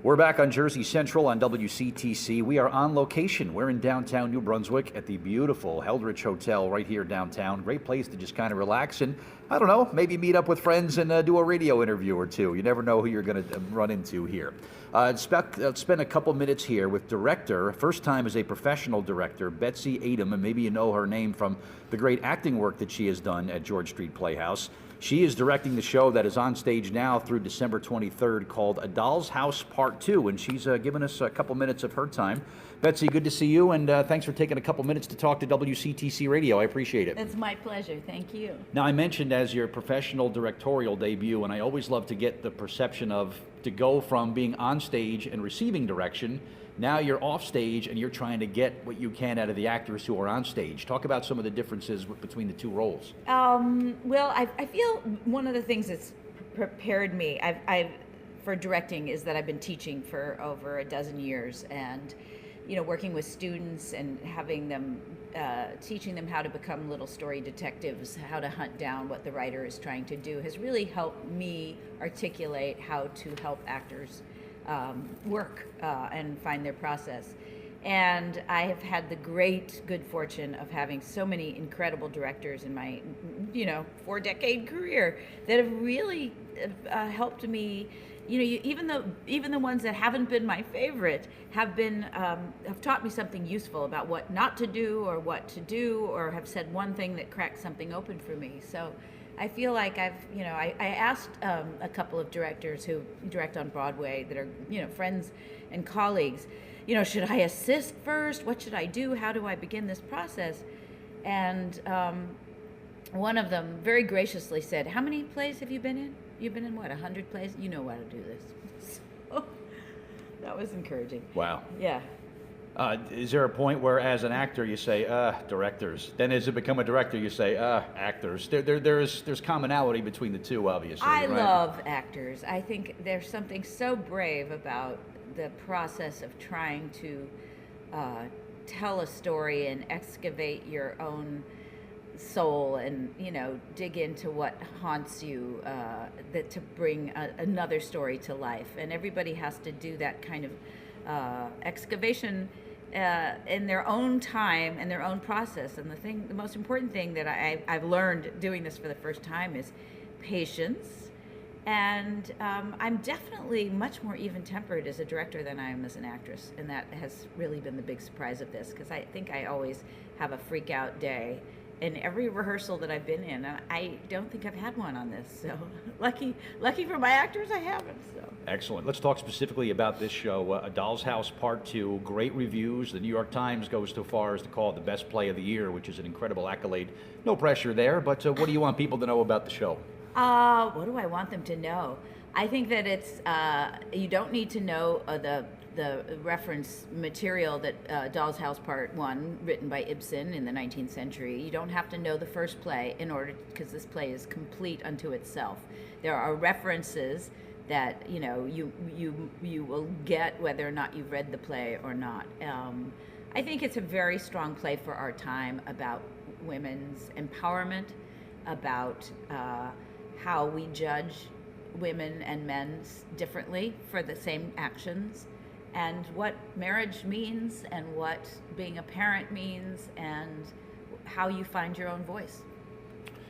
We're back on Jersey Central on WCTC. We are on location. We're in downtown New Brunswick at the beautiful Heldrich Hotel right here downtown. Great place to just kind of relax and, I don't know, maybe meet up with friends and do a radio interview or two. You never know who you're going to run into here. Spend a couple minutes here with director, first time as a professional director, Betsy Aidem, and maybe you know her name from the great acting work that she has done at George Street Playhouse. She is directing the show that is on stage now through December 23rd called A Doll's House Part 2, and she's given us a couple minutes of her time. Betsy, good to see you, and thanks for taking a couple minutes to talk to WCTC Radio. I appreciate it. It's my pleasure. Thank you. Now, I mentioned as your professional directorial debut, and I always love to get the perception of to go from being on stage and receiving direction. Now you're off stage and you're trying to get what you can out of the actors who are on stage. Talk about some of the differences between the two roles. Well, I feel one of the things that's prepared me for directing is that I've been teaching for over a dozen years, and working with students and having them, teaching them how to become little story detectives, how to hunt down what the writer is trying to do, has really helped me articulate how to help actors work and find their process. And I have had the good fortune of having so many incredible directors in my 4-decade career that have really helped me. Even the ones that haven't been my favorite have taught me something useful about what not to do or what to do, or have said one thing that cracked something open for me. So I feel like I asked a couple of directors who direct on Broadway that are, friends and colleagues, should I assist first? What should I do? How do I begin this process? And one of them very graciously said, how many plays have you been in? You've been in what, 100 plays? You know how to do this. So that was encouraging. Wow. Yeah. Is there a point where, as an actor, you say, directors? Then, as it become a director, you say, actors. There's commonality between the two, obviously. I right? love actors. I think there's something so brave about the process of trying to tell a story and excavate your own soul and dig into what haunts you, that to bring another story to life. And everybody has to do that kind of excavation in their own time and their own process. And the most important thing that I've learned doing this for the first time is patience. And I'm definitely much more even-tempered as a director than I am as an actress, and that has really been the big surprise of this, because I think I always have a freak-out day in every rehearsal that I've been in, and I don't think I've had one on this. So lucky for my actors, I haven't. So excellent. Let's talk specifically about this show, A Doll's House Part 2. Great reviews. The New York Times goes so far as to call it the best play of the year, which is an incredible accolade. No pressure there, but what do you want people to know about the show? What do I want them to know? I think that it's you don't need to know the reference material that Doll's House Part 1, written by Ibsen in the 19th century. You don't have to know the first play in order, because this play is complete unto itself. There are references that you will get whether or not you've read the play or not. I think it's a very strong play for our time about women's empowerment, about how we judge women and men differently for the same actions, and what marriage means, and what being a parent means, and how you find your own voice.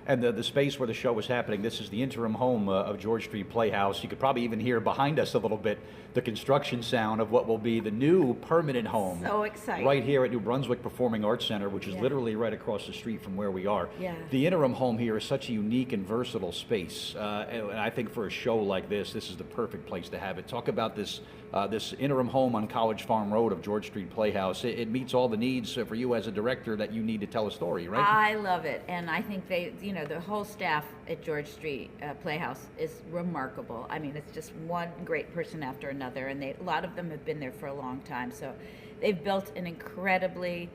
And the space where the show was happening, this is the interim home of George Street Playhouse. You could probably even hear behind us a little bit the construction sound of what will be the new permanent home. So exciting. Right here at New Brunswick Performing Arts Center, which is literally right across the street from where we are. Yeah. The interim home here is such a unique and versatile space. And I think for a show like this is the perfect place to have it. Talk about this interim home on College Farm Road of George Street Playhouse. It meets all the needs for you as a director that you need to tell a story, right? I love it. And I think the whole staff at George Street Playhouse is remarkable. I mean, it's just one great person after another, and a lot of them have been there for a long time. So they've built an incredibly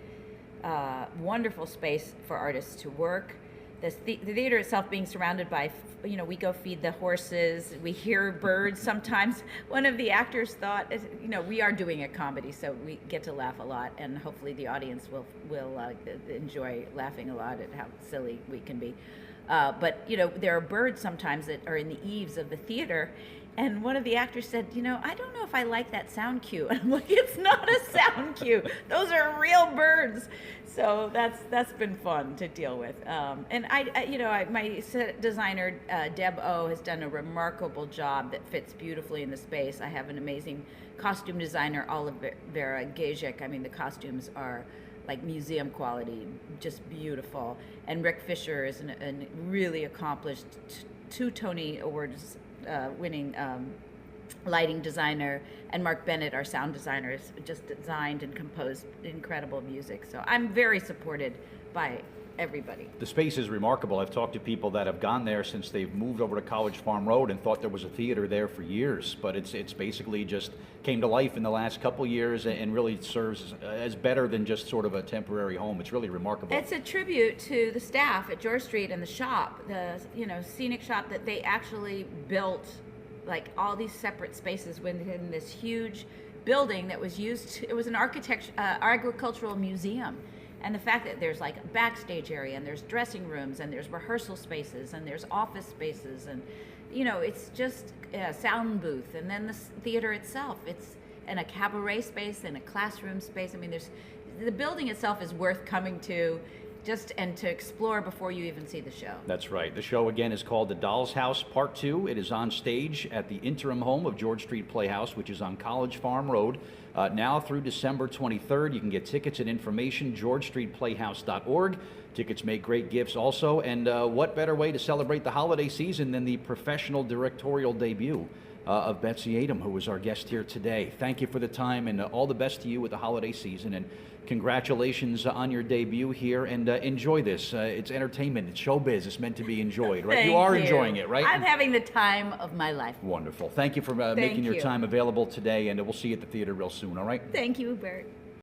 wonderful space for artists to work. The theater itself being surrounded by, we go feed the horses, we hear birds sometimes. One of the actors thought, we are doing a comedy, so we get to laugh a lot, and hopefully the audience will enjoy laughing a lot at how silly we can be. But there are birds sometimes that are in the eaves of the theater, And one of the actors said, I don't know if I like that sound cue. And I'm like, it's not a sound cue. Those are real birds. So that's been fun to deal with. And my set designer, Deb O, has done a remarkable job that fits beautifully in the space. I have an amazing costume designer, Olivera Gajek. I mean, the costumes are like museum quality, just beautiful. And Rick Fisher is a really accomplished, 2 Tony Awards winning lighting designer, and Mark Bennett, our sound designer, has just designed and composed incredible music. So I'm very supported by everybody. The space is remarkable. I've talked to people that have gone there since they've moved over to College Farm Road and thought there was a theater there for years, but it's basically just came to life in the last couple years and really serves as better than just sort of a temporary home. It's really remarkable. It's a tribute to the staff at George Street and the shop, the scenic shop, that they actually built like all these separate spaces within this huge building that was used it was an agricultural museum. And the fact that there's like a backstage area, and there's dressing rooms, and there's rehearsal spaces, and there's office spaces, and it's just a sound booth, and then the theater itself, and a cabaret space and a classroom space. I mean, the building itself is worth coming to and to explore before you even see the show. That's right. The show again is called The Doll's House Part 2. It is on stage at the interim home of George Street Playhouse, which is on College Farm Road. Now through December 23rd, you can get tickets and information, georgestreetplayhouse.org. Tickets make great gifts also, and what better way to celebrate the holiday season than the professional directorial debut of Betsy Aidem, who is our guest here today. Thank you for the time, and all the best to you with the holiday season, and congratulations on your debut here, and enjoy this. It's entertainment, it's showbiz, it's meant to be enjoyed, right? Thank You are you. enjoying it, right? I'm having the time of my life. Wonderful. Thank you for making your you. time available today, and we'll see you at the theater real soon, all right? Thank you, Bert.